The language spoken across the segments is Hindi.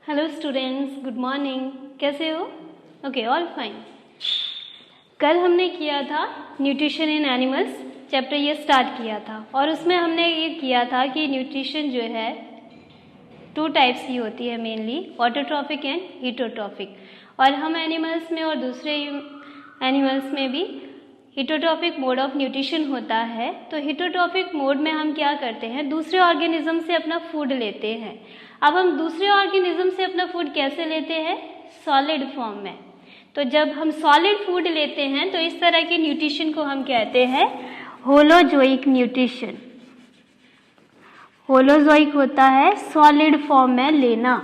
Hello students, good morning. कैसे हो? Okay, all fine. कल हमने किया था न्यूट्रिशन इन एनिमल्स चैप्टर, ये स्टार्ट किया था और उसमें हमने ये किया था कि न्यूट्रिशन जो है 2 टाइप्स की होती है मेनली, ऑटोट्रॉफिक एंड हीटोट्रॉफिक। और हम एनिमल्स में और दूसरे एनिमल्स में भी हीटोट्रॉफिक मोड ऑफ न्यूट्रिशन होता है। तो हीटोट्रॉफिक मोड में हम क्या करते हैं, दूसरे ऑर्गेनिज्म से अपना फूड लेते हैं। अब हम दूसरे ऑर्गेनिज्म से अपना फूड कैसे लेते हैं? सॉलिड फॉर्म में। तो जब हम सॉलिड फूड लेते हैं तो इस तरह के न्यूट्रिशन को हम कहते हैं होलोजोइक न्यूट्रिशन। होलोजोइक होता है सॉलिड फॉर्म में लेना।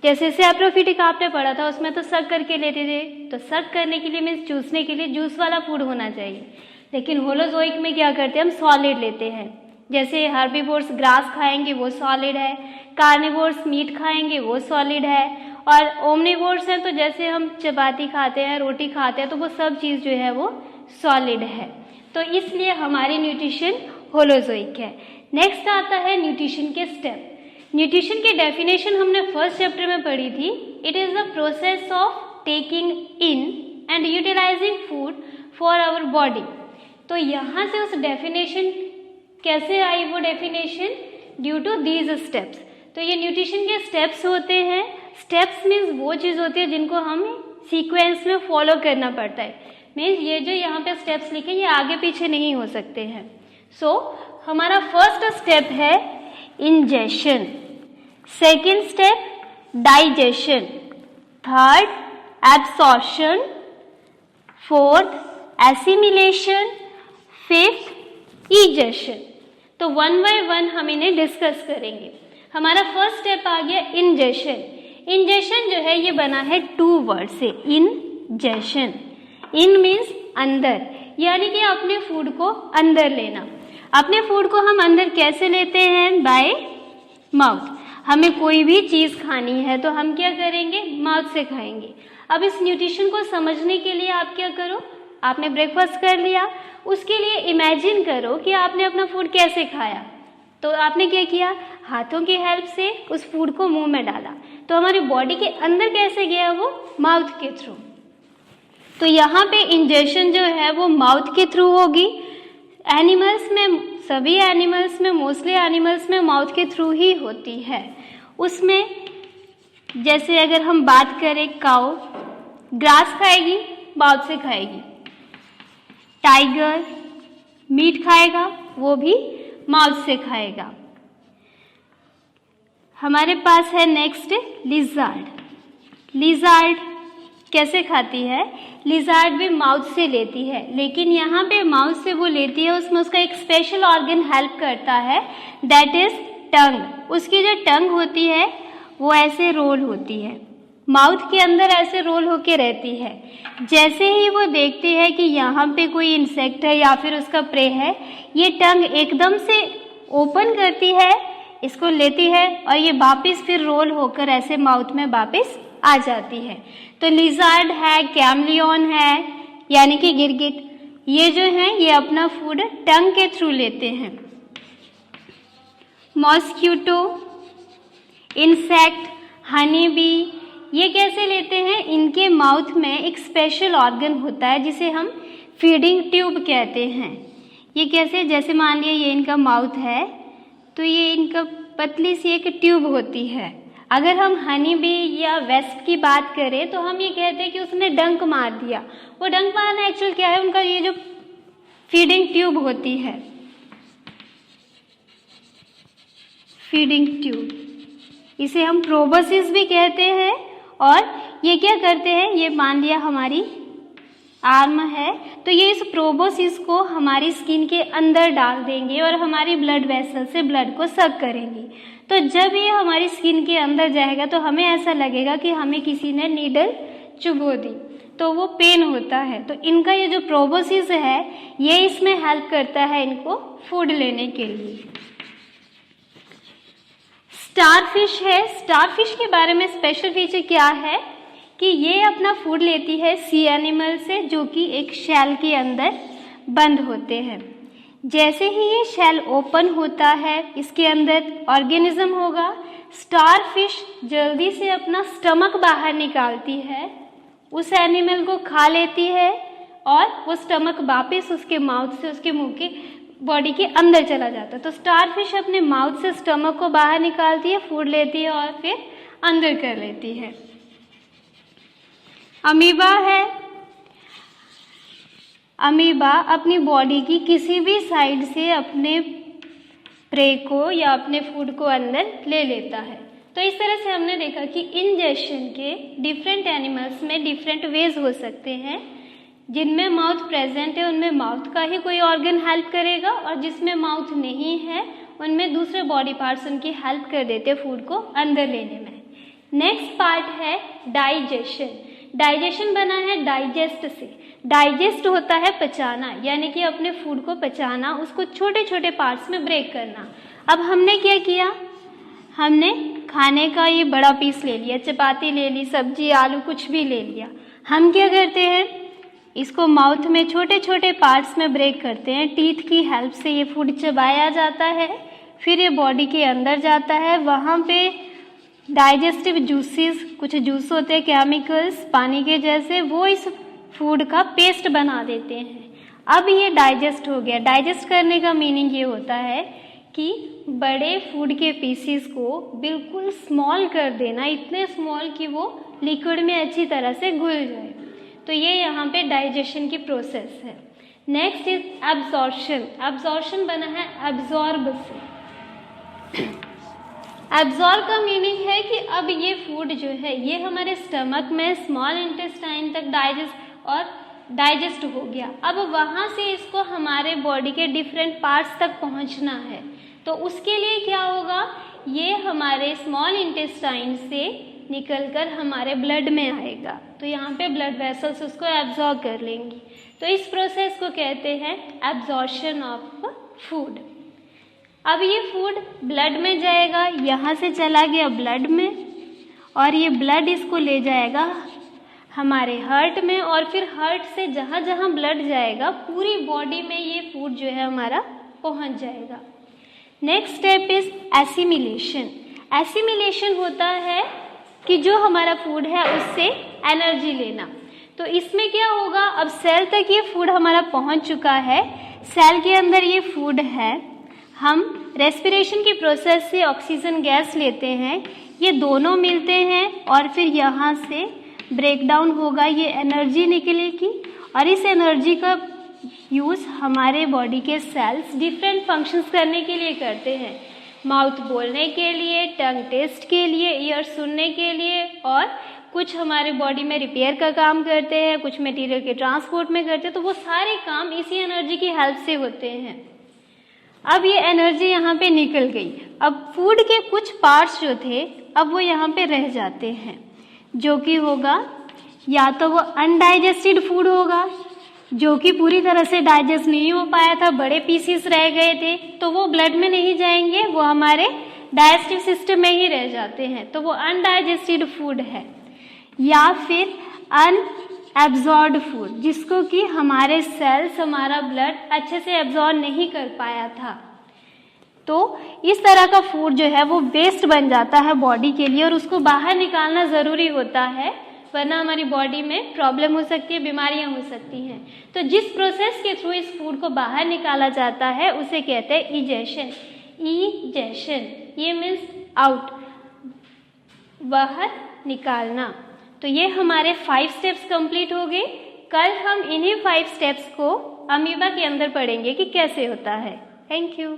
जैसे सैप्रोफिटिक आपने पढ़ा था, उसमें तो सक करके लेते थे, तो सक करने के लिए मीन्स चूसने के लिए जूस वाला फूड होना चाहिए। लेकिन होलोजोइक में क्या करते हैं, हम सॉलिड लेते हैं। जैसे हर्बीवोर्स ग्रास खाएंगे वो सॉलिड है, कार्निवोर्स मीट खाएंगे वो सॉलिड है, और ओमनिवोर्स हैं तो जैसे हम चपाती खाते हैं, रोटी खाते हैं, तो वो सब चीज़ जो है वो सॉलिड है। तो इसलिए हमारी न्यूट्रिशन होलोजोइक है। नेक्स्ट आता है न्यूट्रिशन के स्टेप। न्यूट्रिशन की डेफिनेशन हमने फर्स्ट चैप्टर में पढ़ी थी। It is the process of taking in and utilising food for our body. तो यहाँ से उस डेफिनेशन कैसे आई, वो definition due to these steps. तो ये न्यूट्रिशन के स्टेप्स होते हैं। स्टेप्स मीन्स वो चीज़ होती है जिनको हमें सीक्वेंस में फॉलो करना पड़ता है। मीन्स ये जो यहाँ पे स्टेप्स लिखे ये आगे पीछे नहीं हो सकते हैं। सो हमारा फर्स्ट स्टेप है ingestion, second step digestion, third absorption, fourth assimilation, fifth egestion. तो 1 बाय 1 हम इन्हें डिस्कस करेंगे। हमारा फर्स्ट स्टेप आ गया इंजेशन। इंजेशन जो है ये बना है 2 वर्ड से, इंजेशन। इन मीन्स अंदर, यानी कि अपने फूड को अंदर लेना। अपने फूड को हम अंदर कैसे लेते हैं? Bye mouth. हमें कोई भी चीज़ खानी है तो हम क्या करेंगे? माउथ से खाएंगे। अब इस न्यूट्रिशन को समझने के लिए आप क्या करो, आपने ब्रेकफास्ट कर लिया, उसके लिए इमेजिन करो कि आपने अपना फूड कैसे खाया। तो आपने क्या किया, हाथों की हेल्प से उस फूड को मुंह में डाला। तो हमारी बॉडी के अंदर कैसे गया? वो माउथ के थ्रू। तो यहाँ पे इंजेशन जो है वो माउथ के थ्रू होगी। एनिमल्स में, सभी एनिमल्स में, मोस्टली एनिमल्स में माउथ के थ्रू ही होती है। उसमें जैसे अगर हम बात करें, काऊ ग्रास खाएगी, माउथ से खाएगी। टाइगर मीट खाएगा, वो भी माउथ से खाएगा। हमारे पास है नेक्स्ट लिज़ार्ड। लिज़ार्ड कैसे खाती है? लिज़ार्ड भी माउथ से लेती है, लेकिन यहाँ पे माउथ से वो लेती है, उसमें उसका एक स्पेशल ऑर्गन हेल्प करता है, दैट इज टंग। उसकी जो टंग होती है वो ऐसे रोल होती है, माउथ के अंदर ऐसे रोल होके रहती है। जैसे ही वो देखती है कि यहाँ पे कोई इंसेक्ट है या फिर उसका प्रे है, ये टंग एकदम से ओपन करती है, इसको लेती है और ये वापस फिर रोल होकर ऐसे माउथ में वापस आ जाती है। तो लिज़ार्ड है, कैमलियन है, यानी कि गिरगिट, ये जो है ये अपना फूड टंग के थ्रू लेते हैं। मॉस्किटो, इंसेक्ट, हनी बी, ये कैसे लेते हैं? इनके माउथ में एक स्पेशल ऑर्गन होता है जिसे हम फीडिंग ट्यूब कहते हैं। ये कैसे? जैसे मान लिया ये इनका माउथ है, तो ये इनका पतली सी एक ट्यूब होती है। अगर हम हनी बी या वेस्ट की बात करें तो हम ये कहते हैं कि उसने डंक मार दिया। वो डंक मारना एक्चुअल क्या है? उनका ये जो फीडिंग ट्यूब होती है, फीडिंग ट्यूब, इसे हम प्रोबोसिस भी कहते हैं। और ये क्या करते हैं, ये मान लिया हमारी आर्म है, तो ये इस प्रोबोसिस को हमारी स्किन के अंदर डाल देंगे और हमारी ब्लड वेसल से ब्लड को सक करेंगी। तो जब ये हमारी स्किन के अंदर जाएगा तो हमें ऐसा लगेगा कि हमें किसी ने नीडल चुभो दी, तो वो पेन होता है। तो इनका ये जो प्रोबोसिस है ये इसमें हेल्प करता है इनको फूड लेने के लिए। स्टारफिश है। स्टारफिश के बारे में स्पेशल फीचर क्या है कि ये अपना फूड लेती है सी एनिमल से, जो कि एक शेल के अंदर बंद होते हैं। जैसे ही ये शेल ओपन होता है, इसके अंदर ऑर्गेनिज्म होगा, स्टारफिश जल्दी से अपना स्टमक बाहर निकालती है, उस एनिमल को खा लेती है और वो स्टमक वापस उसके माउथ से उसके मुंह के बॉडी के अंदर चला जाता है। तो स्टारफिश अपने माउथ से स्टमक को बाहर निकालती है, फूड लेती है और फिर अंदर कर लेती है। अमीबा है। अमीबा अपनी बॉडी की किसी भी साइड से अपने प्रे को या अपने फूड को अंदर ले लेता है। तो इस तरह से हमने देखा कि इंजेक्शन के डिफरेंट एनिमल्स में डिफरेंट वेज हो सकते हैं। जिनमें माउथ प्रेजेंट है उनमें माउथ का ही कोई ऑर्गन हेल्प करेगा और जिसमें माउथ नहीं है उनमें दूसरे बॉडी पार्ट्स उनकी हेल्प कर देते हैं फूड को अंदर लेने में। नेक्स्ट पार्ट है डाइजेशन। डाइजेशन बना है डाइजेस्ट से। डाइजेस्ट होता है पचाना, यानी कि अपने फूड को पचाना, उसको छोटे छोटे पार्ट्स में ब्रेक करना। अब हमने क्या किया, हमने खाने का ये बड़ा पीस ले लिया, चपाती ले ली, सब्जी आलू कुछ भी ले लिया। हम क्या करते हैं, इसको माउथ में छोटे छोटे पार्ट्स में ब्रेक करते हैं। टीथ की हेल्प से ये फूड चबाया जाता है, फिर ये बॉडी के अंदर जाता है। वहाँ पे डाइजेस्टिव जूसेस, कुछ जूस होते हैं केमिकल्स पानी के जैसे, वो इस फूड का पेस्ट बना देते हैं। अब ये डाइजेस्ट हो गया। डाइजेस्ट करने का मीनिंग ये होता है कि बड़े फूड के पीसीस को बिल्कुल स्मॉल कर देना, इतने स्मॉल कि वो लिक्विड में अच्छी तरह से घुल जाए। तो ये यहाँ पे डाइजेशन की प्रोसेस है। Next is absorption. एब्जॉर्प्शन बना है एब्जॉर्ब से। एब्जॉर्ब का मीनिंग है कि अब ये फूड जो है ये हमारे स्टमक में स्मॉल इंटेस्टाइन तक डाइजेस्ट हो गया। अब वहाँ से इसको हमारे बॉडी के डिफरेंट पार्ट्स तक पहुँचना है। तो उसके लिए क्या होगा, ये हमारे स्मॉल इंटेस्टाइन से निकलकर हमारे ब्लड में आएगा। तो यहाँ पे ब्लड वेसल्स उसको एब्जॉर्ब कर लेंगी। तो इस प्रोसेस को कहते हैं एब्जॉर्प्शन ऑफ फूड। अब ये फूड ब्लड में जाएगा, यहाँ से चला गया ब्लड में और ये ब्लड इसको ले जाएगा हमारे हार्ट में और फिर हार्ट से जहाँ जहाँ ब्लड जाएगा पूरी बॉडी में ये फूड जो है हमारा पहुँच जाएगा। Next step is assimilation. Assimilation होता है कि जो हमारा फूड है उससे एनर्जी लेना। तो इसमें क्या होगा, अब सेल तक ये फूड हमारा पहुंच चुका है, सेल के अंदर ये फूड है, हम रेस्पिरेशन की प्रोसेस से ऑक्सीजन गैस लेते हैं, ये दोनों मिलते हैं और फिर यहाँ से ब्रेकडाउन होगा, ये एनर्जी निकलेगी और इस एनर्जी का यूज़ हमारे बॉडी के सेल्स डिफरेंट फंक्शंस करने के लिए करते हैं। माउथ बोलने के लिए, टंग टेस्ट के लिए, ईयर सुनने के लिए और कुछ हमारे बॉडी में रिपेयर का काम करते हैं, कुछ मटेरियल के ट्रांसपोर्ट में करते हैं। तो वो सारे काम इसी एनर्जी की हेल्प से होते हैं। अब ये एनर्जी यहाँ पे निकल गई। अब फूड के कुछ पार्ट्स जो थे अब वो यहाँ पे रह जाते हैं, जो कि होगा या तो वो अनडाइजेस्टेड फूड होगा जो कि पूरी तरह से डाइजेस्ट नहीं हो पाया था, बड़े पीसेस रह गए थे, तो वो ब्लड में नहीं जाएंगे, वो हमारे डाइजेस्टिव सिस्टम में ही रह जाते हैं, तो वो अनडाइजेस्टेड फूड है। या फिर अनएब्जॉर्ब्ड फूड, जिसको कि हमारे सेल्स, हमारा ब्लड अच्छे से एब्जॉर्ब नहीं कर पाया था। तो इस तरह का फूड जो है वो वेस्ट बन जाता है बॉडी के लिए और उसको बाहर निकालना ज़रूरी होता है, वरना हमारी बॉडी में प्रॉब्लम हो सकती है, बीमारियां हो सकती हैं। तो जिस प्रोसेस के थ्रू इस फूड को बाहर निकाला जाता है उसे कहते हैं इजेशन। इजेशन ये मीन्स आउट, बाहर निकालना। तो ये हमारे 5 स्टेप्स कंप्लीट हो गए। कल हम इन्हीं 5 स्टेप्स को अमीबा के अंदर पढ़ेंगे कि कैसे होता है। Thank you.